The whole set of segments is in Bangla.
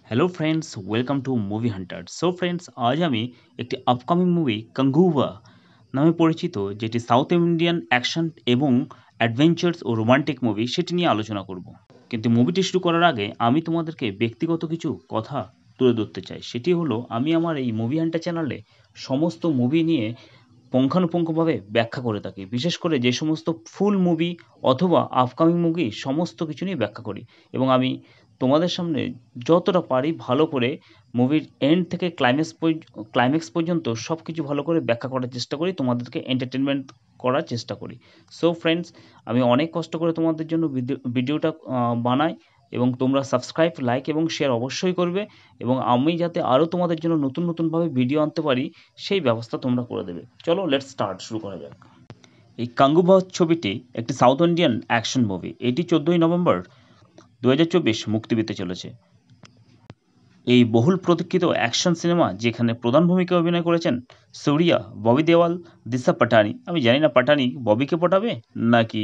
Hello friends, welcome to movie Hunter. So friends, আজ আমি একটি আপকামিং মুভি কাঙ্গুভা নামে পরিচিত, যেটি সাউথ ইন্ডিয়ান অ্যাকশন এবং অ্যাডভেঞ্চার্স ও রোমান্টিক মুভি, সেটি নিয়ে আলোচনা করব। কিন্তু মুভিটি শুরু করার আগে আমি তোমাদেরকে ব্যক্তিগত কিছু কথা তুলে ধরতে চাই। সেটি হলো, আমি আমার এই মুভি হান্টার চ্যানেলে সমস্ত মুভি নিয়ে পুঙ্খানুপুঙ্খভাবে ব্যাখ্যা করে থাকি। বিশেষ করে যে সমস্ত ফুল মুভি অথবা আপকামিং মুভি, সমস্ত কিছু নিয়ে ব্যাখ্যা করি। এবং আমি তোমাদের সামনে যতটা পারি ভালো করে মুভির এন্ড থেকে ক্লাইম্যাক্স পর্যন্ত সব কিছু ভালো করে ব্যাখ্যা করার চেষ্টা করি, তোমাদেরকে এন্টারটেনমেন্ট করার চেষ্টা করি। সো ফ্রেন্ডস, আমি অনেক কষ্ট করে তোমাদের জন্য ভিডিওটা বানাই, এবং তোমরা সাবস্ক্রাইব, লাইক এবং শেয়ার অবশ্যই করবে, এবং আমি যাতে আরও তোমাদের জন্য নতুন নতুনভাবে ভিডিও আনতে পারি সেই ব্যবস্থা তোমরা করে দেবে। চলো লেটস স্টার্ট, শুরু করা যাক। এই কাঙ্গুভা ছবিটি একটি সাউথ ইন্ডিয়ান অ্যাকশন মুভি। এটি 14ই নভেম্বর 2024 মুক্তি পেতে চলেছে। এই বহুল প্রতীক্ষিত অ্যাকশন সিনেমা, যেখানে প্রধান ভূমিকায় অভিনয় করেছেন সূর্যা, ববি দেওয়াল, দিশা পাটানি। আমি জানি না পাটানি ববিকে পটাবে নাকি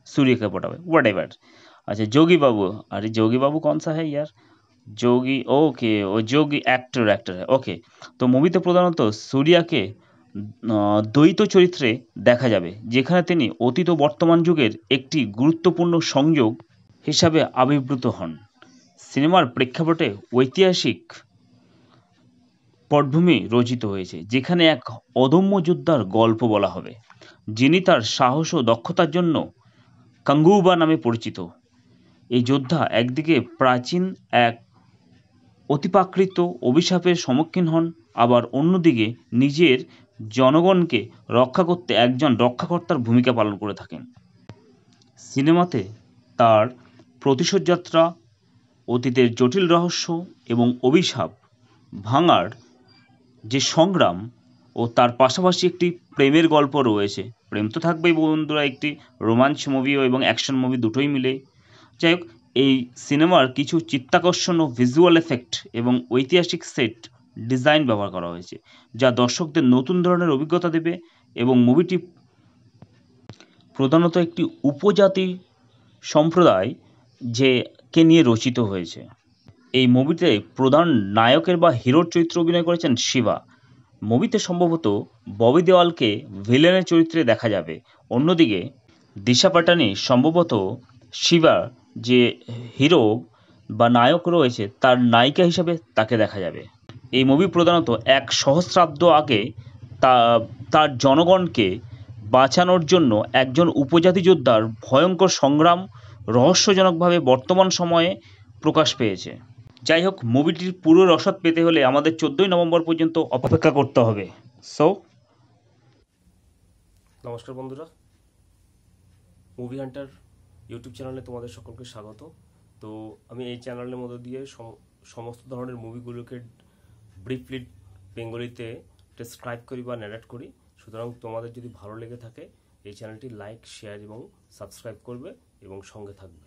सूर्य पटावे, वट एवर। अच्छा, जोगी बाबू। अरे जोगी बाबू कौन सा है यार? जोगी, ओके, ও যোগী অ্যাক্টর है, ওকে। তো মুভিতে প্রধানত সূর্যাকে দ্বৈত চরিত্রে দেখা যাবে, যেখানে তিনি অতীত ও বর্তমান যুগের একটি গুরুত্বপূর্ণ সংযোগ হিসাবে আবির্ভূত হন। সিনেমার প্রেক্ষাপটে ঐতিহাসিক পটভূমি রচিত হয়েছে, যেখানে এক অদম্য যোদ্ধার গল্প বলা হবে, যিনি তার সাহস ও দক্ষতার জন্য কাঙ্গুভা নামে পরিচিত। এই যোদ্ধা একদিকে প্রাচীন এক অতিপ্রাকৃত অভিশাপের সম্মুখীন হন, আবার অন্যদিকে নিজের জনগণকে রক্ষা করতে একজন রক্ষাকর্তার ভূমিকা পালন করে থাকেন। সিনেমাতে তার প্রতিশোধ যাত্রা, অতীতের জটিল রহস্য এবং অভিশাপ ভাঙার যে সংগ্রাম, ও তার পাশাপাশি একটি প্রেমের গল্প রয়েছে। প্রেম তো থাকবেই বন্ধুরা, একটি রোমাঞ্চ মুভি এবং অ্যাকশন মুভি দুটোই মিলে। যাই হোক, এই সিনেমার কিছু চিত্তাকর্ষণ ও ভিজুয়াল এফেক্ট এবং ঐতিহাসিক সেট ডিজাইন ব্যবহার করা হয়েছে, যা দর্শকদের নতুন ধরনের অভিজ্ঞতা দেবে। এবং মুভিটি প্রধানত একটি উপজাতি সম্প্রদায় কে নিয়ে রচিত হয়েছে। এই মুভিতে প্রধান নায়কের বা হিরোর চরিত্রে অভিনয় করেছেন শিবা। মুভিতে সম্ভবত ববি দেওয়ালকে ভিলেনের চরিত্রে দেখা যাবে। অন্যদিকে দিশা পাটানি সম্ভবত শিবা যে হিরো বা নায়ক রয়েছে তার নায়িকা হিসেবে তাকে দেখা যাবে। এই মুভি প্রধানত এক সহস্রাব্দ আগে তার জনগণকে বাঁচানোর জন্য একজন উপজাতি যোদ্ধার ভয়ঙ্কর সংগ্রাম রহস্যজনকভাবে বর্তমান সময়ে প্রকাশ পেয়েছে। যাই হোক, মুভিটির পুরো রসদ পেতে হলে আমাদের 14ই নভেম্বর পর্যন্ত অপেক্ষা করতে হবে। সো নমস্কার বন্ধুরা, মুভি হান্টার ইউটিউব চ্যানেলে তোমাদের সকলকে স্বাগত। তো আমি এই চ্যানেলের মধ্য দিয়ে সমস্ত ধরনের মুভিগুলোকে ব্রিফলি বেঙ্গলিতে ডেসক্রাইব করি বা ন্যারেট করি। সুতরাং তোমাদের যদি ভালো লেগে থাকে এই চ্যানেলটি লাইক, শেয়ার এবং সাবস্ক্রাইব করবে এবং সঙ্গে থাকবে।